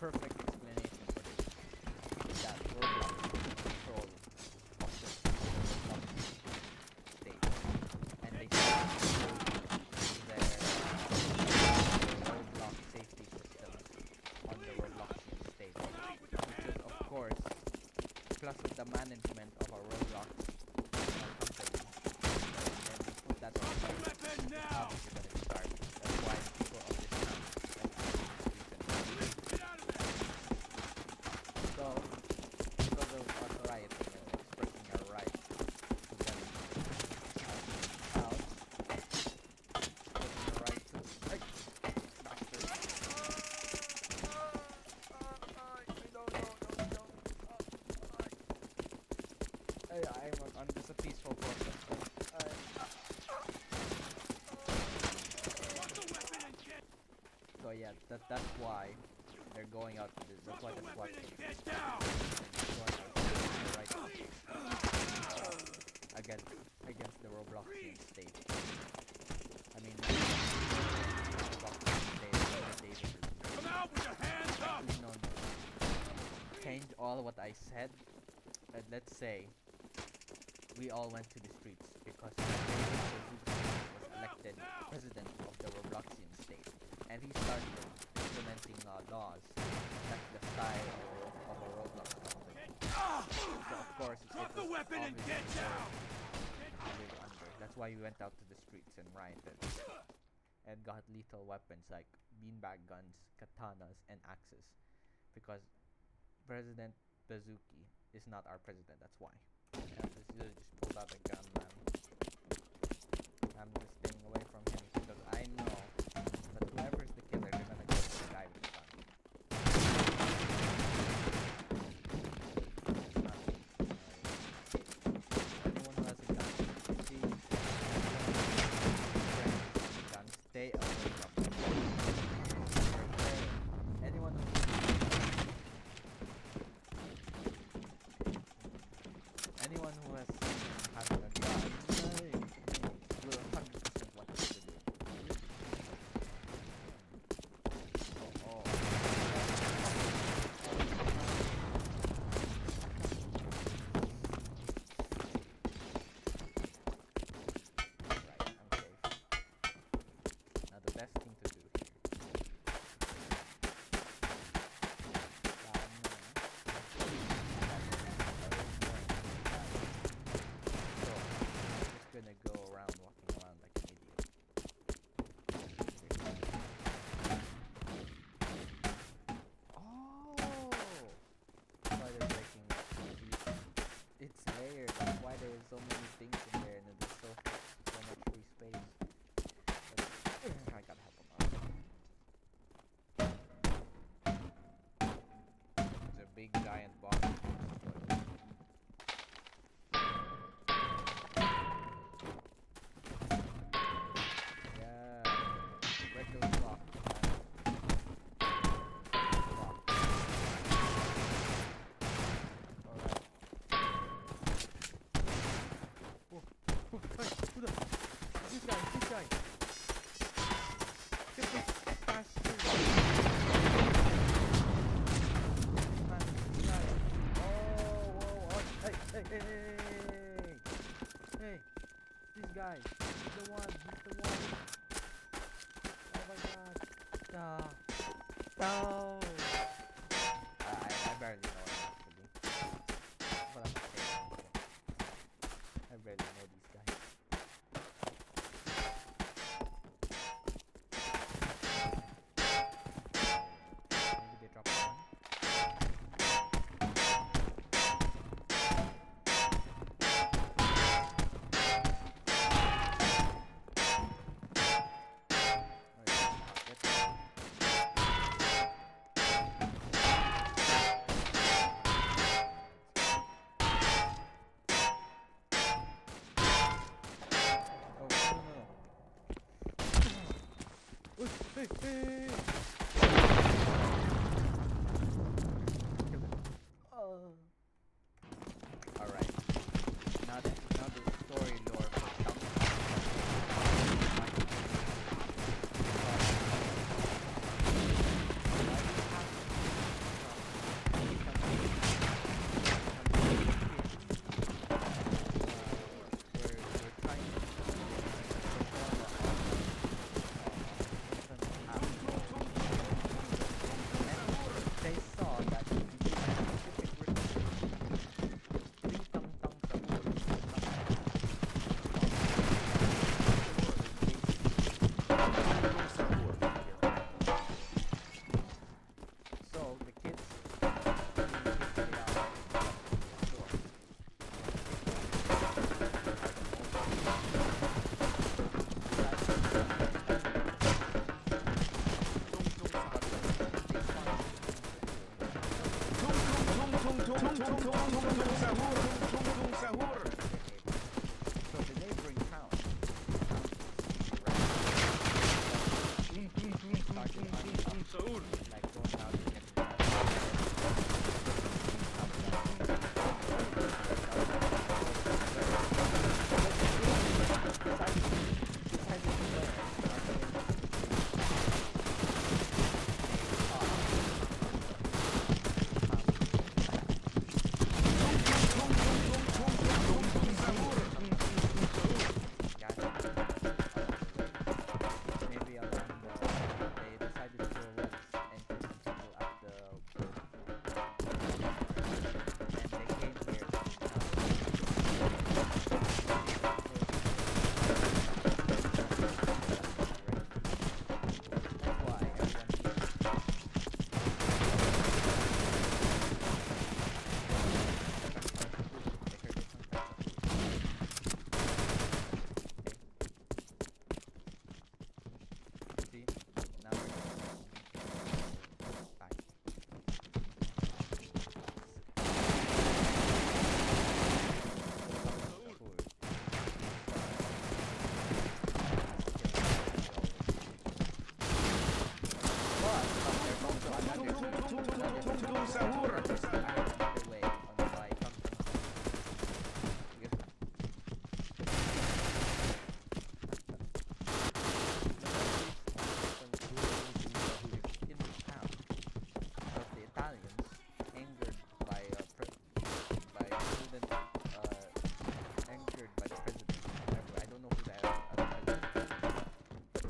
perfect explanation for this is that Roblox is in control of the Roblox state, and they start to their Roblox safety systems on the Robloxian state, which is of course plus of the management of a Roblox company, and we put that on the weapon now. Obviously gonna start. That's why people of this camp so because of us rioting and expressing our rights to them out, expressing our right to bastard. I'm just a peaceful protest. So yeah, that's why they're going out to this. That's why the SWAT team is going out to the right against the Robloxian state. I mean, Robloxian state. Come out with your hands up! No. Change all what I said. Let's say we all went to the streets because was elected president of the Robloxian state, and he started implementing laws that's the style of a Roblox company. So of course, drop the weapon and get down. That's why we went out to the streets and rioted and got lethal weapons like beanbag guns, katanas, and axes, because President Bazuki is not our president. That's why. And this dude just pulled out a gun, man. I'm just staying away from him because I know that whoever's the killer, they're gonna go to the guy with the gun. It's not me. Anyone who has a gun, please, stay away from him. Anyone who has seen him having a gun, will 100% want to do. Oh. Right, I'm safe. Now the best thing to do here. Gonna go around walking around like an idiot. Oh! That's why they're breaking it. It's layered. That's why there is so many things in there and there's so much free space. But, I gotta help them out. It's a big giant box. This guy. Get this bastard. Man, this guy. Oh. Hey. This guy. He's the one. Oh my god. No. I barely know him actually. But I'm saying. I barely know these guys. Maybe they drop one. Hey. Alright. Now the story lore for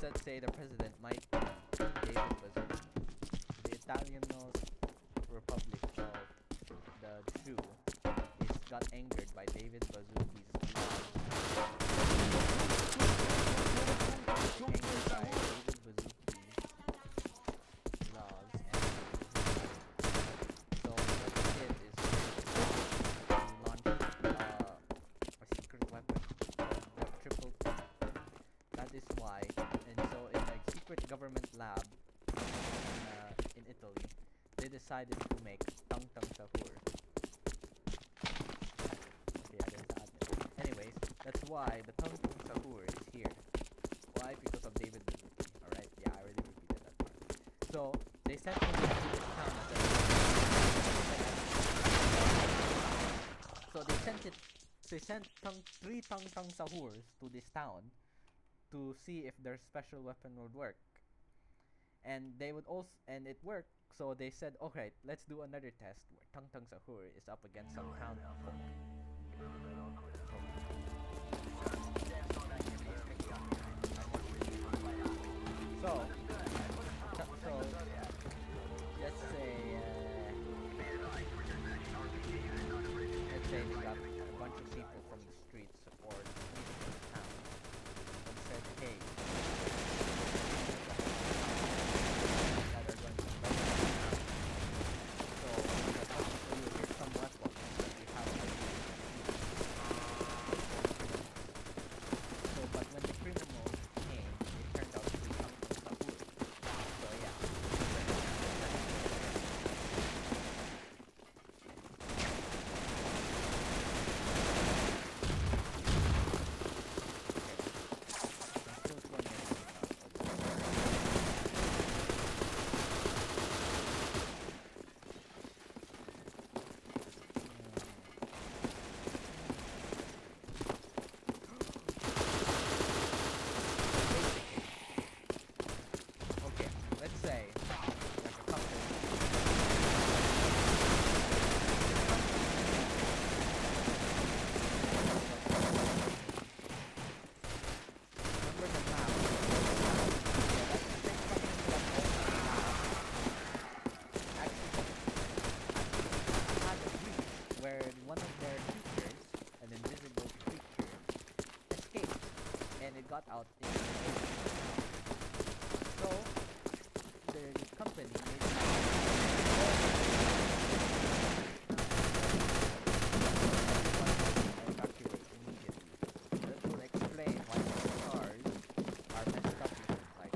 let's say the president might be David Bazooka. The Italiano Republic of the Jew is got angered by David Bazooki's laws. Angered by David Bazooki's laws, and so what they did is to launch a secret weapon called the Triple T. That is why, and so in a secret government lab in Italy, they decided to make Tang Tang Sahur. Okay, yeah, there's the admin. Anyways, that's why the Tang Tang Sahur is here. Why? Because of David Bazuki. Alright, yeah, I already repeated that part. So, they sent him to this town as a so they sent three Tang Tang Sahurs to this town to see if their special weapon would work. And they would also, and it worked, so they said, okay, let's do another test where Tang Tang Sahur is up against some town folk. So, let's say they got a bunch of people from the streets or the town and said, hey, that are going to fight. So, here's some weapons that we have to use. So, but when the criminals came, it turned out to be something Sahur. So, yeah. Got out in the so the company made evacuate immediately. That will explain why the cars are messed up looking like.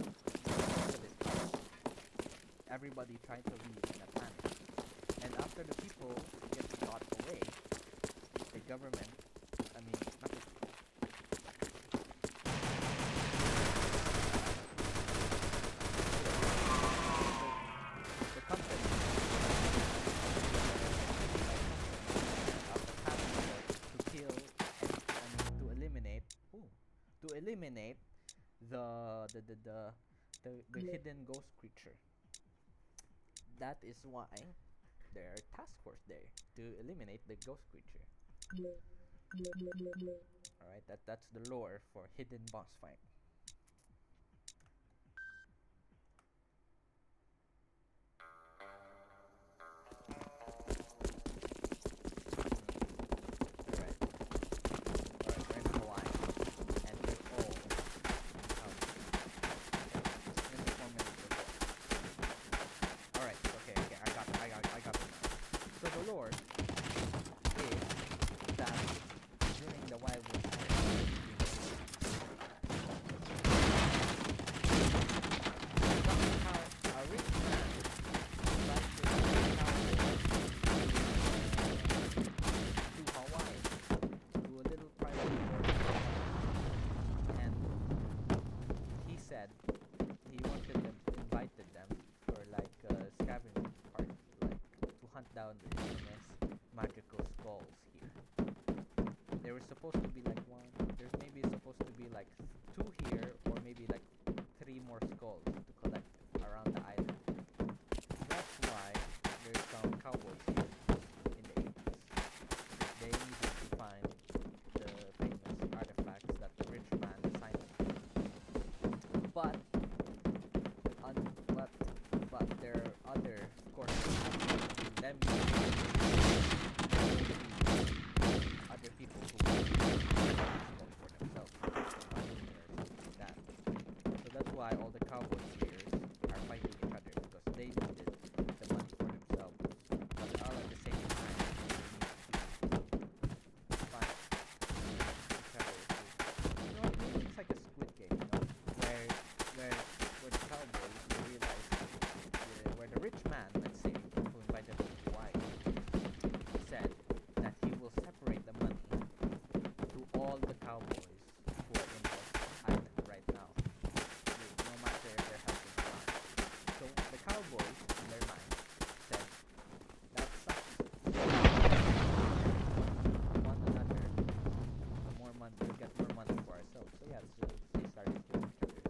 Everybody tried to leave in a panic. And after the people get got away, the government, I mean, not the eliminate the hidden ghost creature. That is why there are task force there to eliminate the ghost creature. Alright, that's the lore for hidden boss fight. Lord is that during the Wild West somehow a rich man like to Hawaii to a little private resort, and he said he invited them for like a scavenging party, like to hunt down the magical skulls here. There was supposed to be like one, there's maybe supposed to be like two here, or maybe like three more skulls to collect around the island. That's why there's some cowboys here in the 80s. They needed to find the famous artifacts that the rich man assigned them. But cowboys here are fighting each other because they needed the money for themselves, but all at the same time they need to fight each other. You know, maybe it's like a Squid Game, you know, where the cowboys realize where the rich man, let's say, who invited them to Hawaii, said that he will separate the money to all the cowboys who are in this island right now, no matter if they're helping or not. So the cowboys, in their mind, said, that sucks. One another, the more money, we get more money for ourselves. So yeah, so they started killing each other.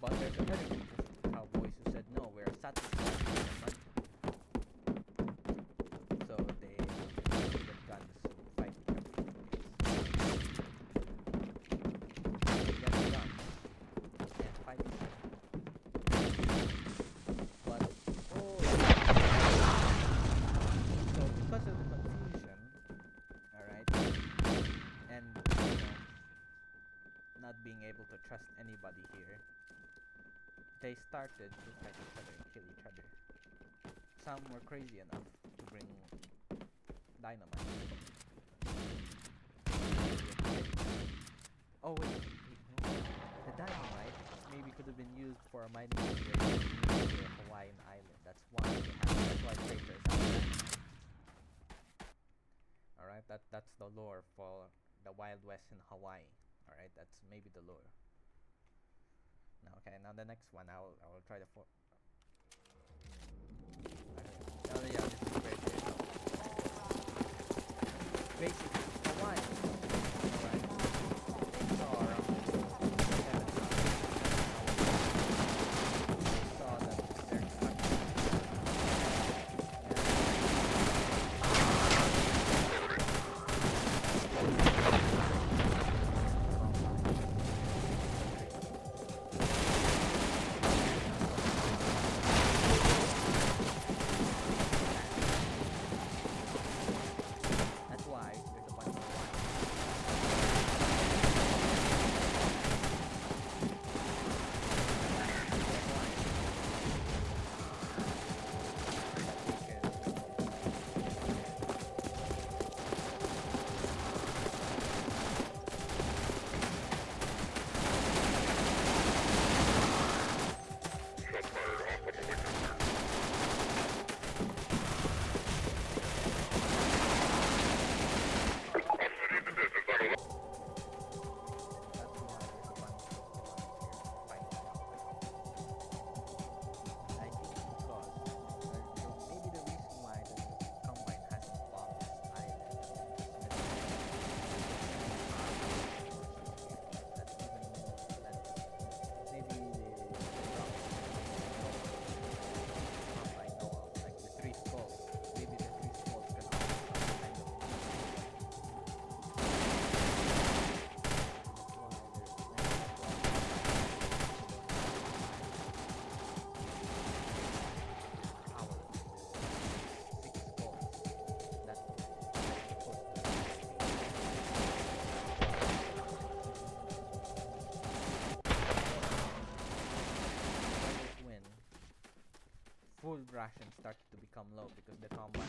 But there's another group of cowboys who said, no, we're satisfied with the money. So they get guns to fight each other. They get guns and fight each other. But so because of the confusion, alright, and not being able to trust anybody here, they started to fight each other and kill each other. Some were crazy enough to bring dynamite. Oh wait, no. The dynamite maybe could have been used for a mining operation near the Hawaiian island. That's why they have. That's why traders have dynamite. Alright, that's the lore for the Wild West in Hawaii. Alright, that's maybe the lore. Now, okay, now the next one, I will try to oh yeah, this is great. Basically, Hawaii, right? They saw around 7,000. They saw that their country, that's why there's a bunch of Hawaiians. Food rations started to become low because the combine.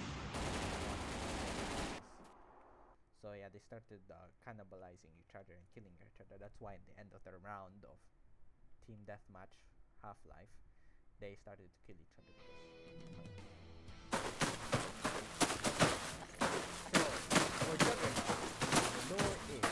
So yeah, they started cannibalizing each other and killing each other. That's why at the end of the round of Team Deathmatch Half-Life, they started to kill each other. So we're jumping now. The lore is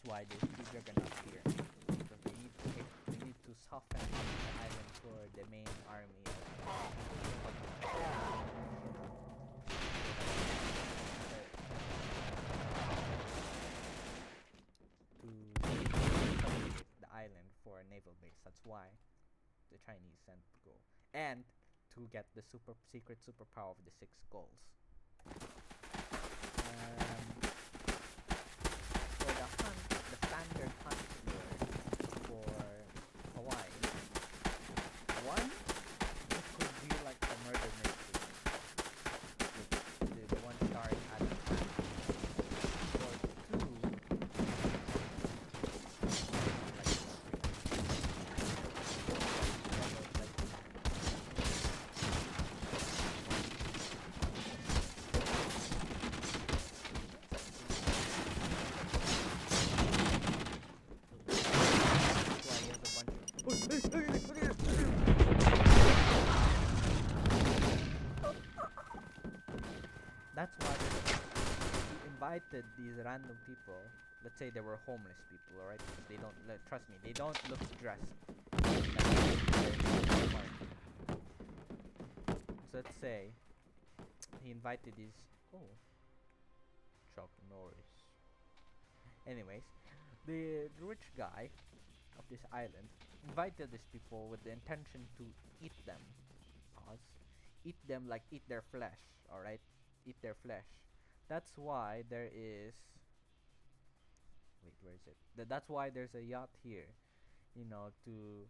That's why there's two juggernauts here. Because they need to soften up the island for the main army to subjugate the island for a naval base. That's why the Chinese sent go. And to get the secret superpower of the 6 skulls. For the hunt, the standard hunt here for Hawaii, one, it could be like a murder mystery. The one starring Adam Sandler. Or two, that's why he invited these random people. Let's say they were homeless people, alright? Because they don't, trust me, they don't look dressed. So let's say he invited these. Oh, Chuck Norris. Anyways, the rich guy of this island invited these people with the intention to eat them. Pause. Eat them like eat their flesh, alright? Eat their flesh. That's why there is. Wait, where is it? That's why there's a yacht here. You know, to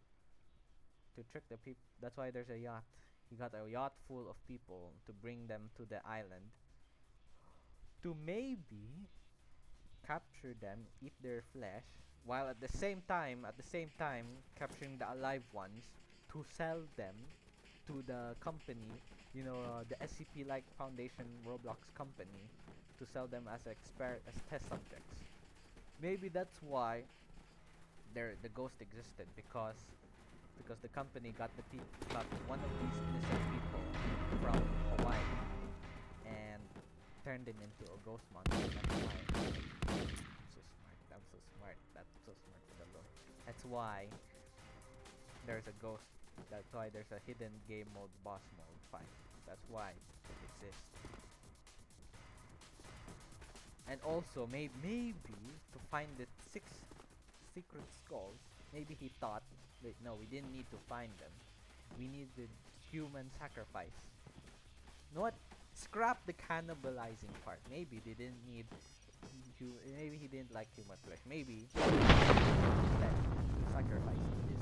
trick the people. That's why there's a yacht. He got a yacht full of people to bring them to the island. To maybe capture them, eat their flesh, while at the same time capturing the alive ones to sell them to the company, you know, the SCP-like Foundation Roblox company, to sell them as as test subjects. Maybe that's why the ghost existed, because the company got one of these innocent people from Hawaii and turned him into a ghost monster. That's why. I'm so smart. That's so smart for the Lord. That's why there's a ghost. That's why there's a hidden game mode boss mode fight. That's why it exists. And also maybe to find the 6 secret skulls, maybe he thought, wait, no, we didn't need to find them. We needed human sacrifice. You know what? Scrap the cannibalizing part. Maybe they didn't need. Maybe he didn't like human flesh. Maybe instead he sacrificed his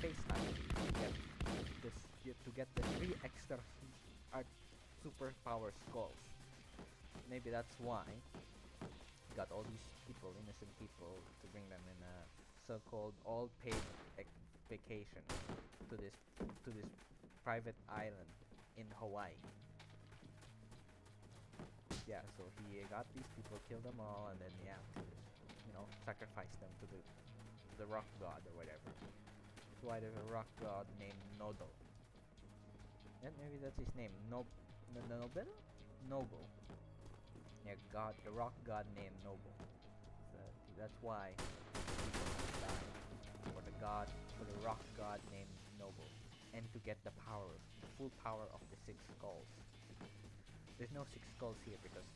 face time to get the 3 extra superpower skulls. Maybe that's why he got all these people, innocent people, to bring them in a so-called all-paid vacation to this private island in Hawaii. Yeah, so he got these people, killed them all, and then sacrificed them to the rock god or whatever. That's why there's a rock god named Nodo. Yeah, maybe that's his name. Nobel? Noble. Yeah, god, the rock god named Noble. So that's why people died. For the rock god named Noble, and to get the full power of the 6 skulls. There's no 6 skulls here because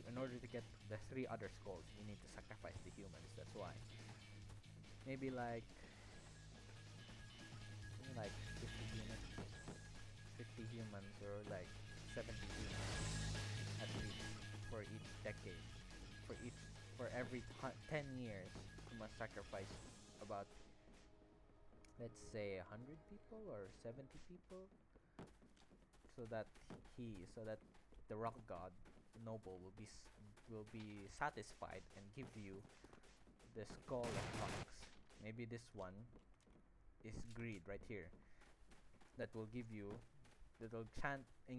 in order to get the 3 other skulls, you need to sacrifice the humans. That's why. Maybe like 50 humans or like 70 humans at least for each decade. For every 10 years, you must sacrifice about, let's say, 100 people or 70 people, so that the rock god Noble will be satisfied and give you the skull of rocks. Maybe this one is greed right here. That will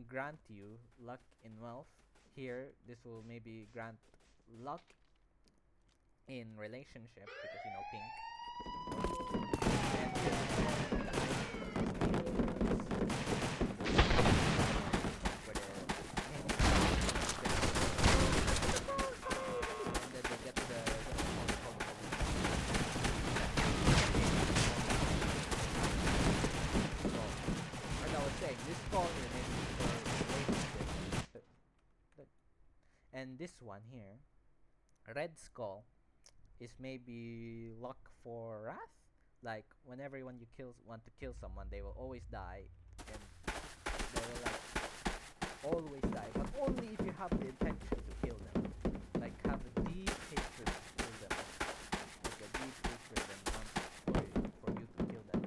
grant you luck in wealth. Here, this will maybe grant luck in relationship because pink. And then they get the And this one here, Red Skull, is maybe luck for wrath. Like whenever when you want to kill someone, they will always die, and they will like always die, but only if you have the intention to kill them. Like have a deep hatred to kill them, like a deep hatred and want for you to kill them.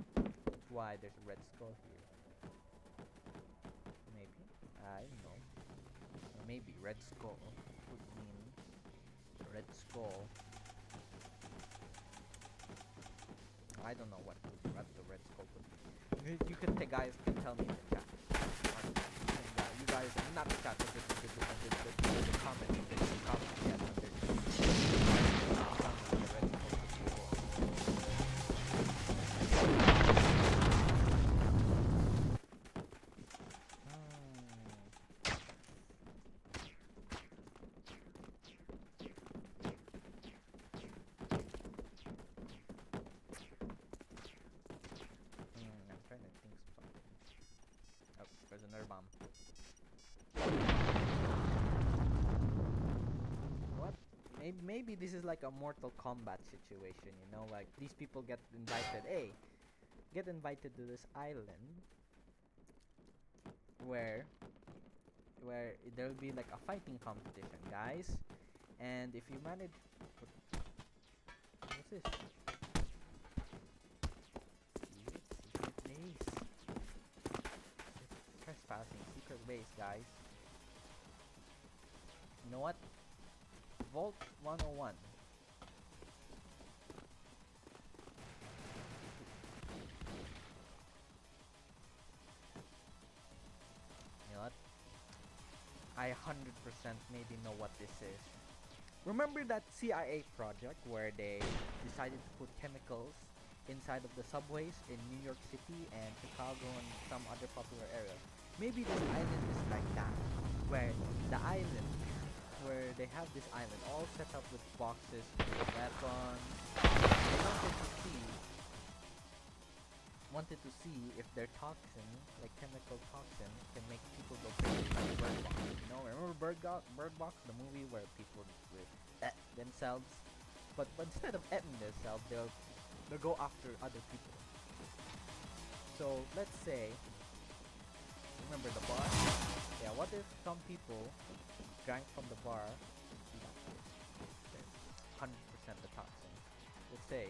That's why there's a Red Skull here. Maybe, I don't know. Or maybe Red Skull would mean Red Skull. I don't know what the Red Skull would be. You can guys can tell me in the chat. You guys not the chat, but the comment. The comment yes, I'm trying to think of something. Oh, there's another bomb. What? Maybe this is like a Mortal Kombat situation, you know? Like, these people get invited, get invited to this island where there'll be like a fighting competition, guys. And if you manage... What's this? Secret base. Trespassing, secret base, guys. You know what? Vault 101. You know what? I 100% maybe know what this is. Remember that CIA project where they decided to put chemicals inside of the subways in New York City and Chicago and some other popular areas? Maybe this island is like that, where they have this island all set up with boxes with weapons. They wanted to see if their toxin, like chemical toxin, can make people go crazy like Bird Box. You know, remember Bird Box, the movie where people will themselves, but instead of eating themselves, they'll go after other people. So let's say, remember the bar? Yeah, what if some people drank from the bar 100% the toxin? Let's say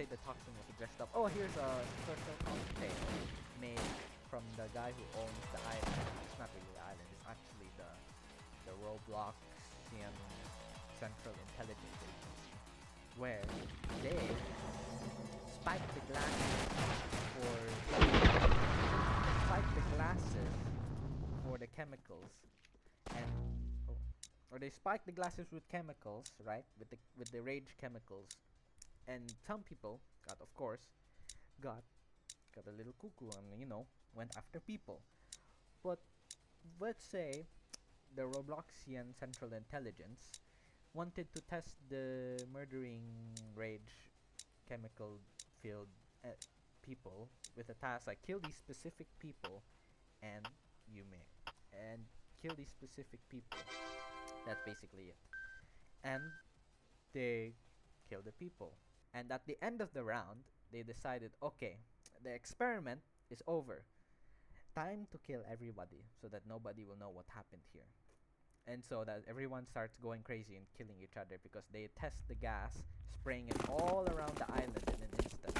the toxin was dressed up. Oh, here's a special cocktail made from the guy who owns the island. It's not really the island, it's actually the Robloxian Central Intelligence Agency, where they spike the glasses for the chemicals, and or they spike the glasses with chemicals, right? With the rage chemicals, and some people got a little cuckoo and went after people. But let's say the Robloxian Central Intelligence wanted to test the murdering rage chemical filled people with a task like kill these specific people and kill these specific people. That's basically it. And they kill the people. And at the end of the round, they decided, okay, the experiment is over. Time to kill everybody so that nobody will know what happened here. And so that everyone starts going crazy and killing each other because they test the gas, spraying it all around the island in an instant.